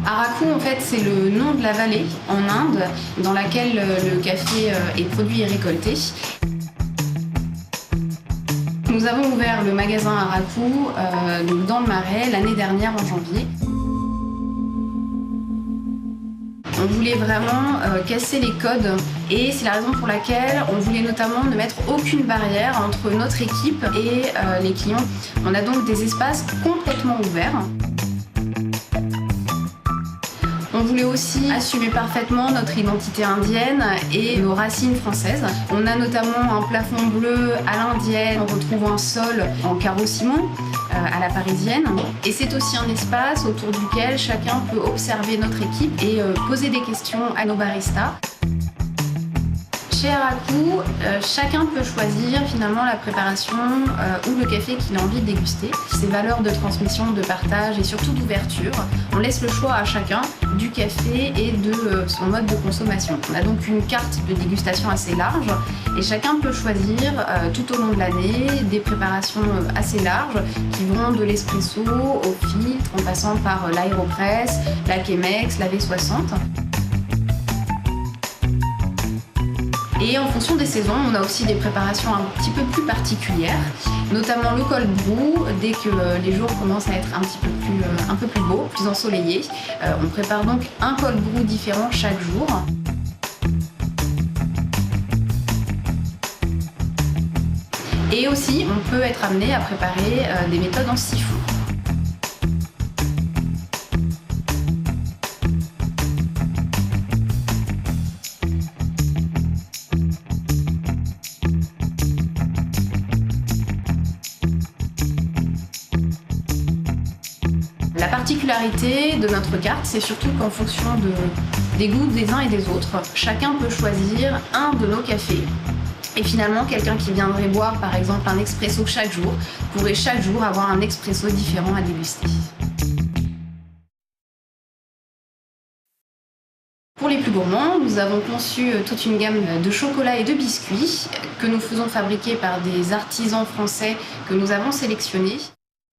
Araku, en fait, c'est le nom de la vallée en Inde dans laquelle le café est produit et récolté. Nous avons ouvert le magasin Araku dans le Marais l'année dernière en janvier. On voulait vraiment casser les codes et c'est la raison pour laquelle on voulait notamment ne mettre aucune barrière entre notre équipe et les clients. On a donc des espaces complètement ouverts. On voulait aussi assumer parfaitement notre identité indienne et nos racines françaises. On a notamment un plafond bleu à l'indienne, on retrouve un sol en carreau-ciment à la parisienne. Et c'est aussi un espace autour duquel chacun peut observer notre équipe et poser des questions à nos baristas. Chez Araku, chacun peut choisir finalement la préparation ou le café qu'il a envie de déguster. Ses valeurs de transmission, de partage et surtout d'ouverture, on laisse le choix à chacun du café et de son mode de consommation. On a donc une carte de dégustation assez large et chacun peut choisir tout au long de l'année des préparations assez larges qui vont de l'espresso au filtre en passant par l'aéropress, la Chemex, la V60. Et en fonction des saisons, on a aussi des préparations un petit peu plus particulières, notamment le cold brew. Dès que les jours commencent à être un peu plus beaux, plus ensoleillés, on prépare donc un cold brew différent chaque jour. Et aussi, on peut être amené à préparer des méthodes en siphon. La particularité de notre carte, c'est surtout qu'en fonction des goûts des uns et des autres, chacun peut choisir un de nos cafés. Et finalement, quelqu'un qui viendrait boire par exemple un expresso chaque jour, pourrait chaque jour avoir un expresso différent à déguster. Pour les plus gourmands, nous avons conçu toute une gamme de chocolats et de biscuits que nous faisons fabriquer par des artisans français que nous avons sélectionnés.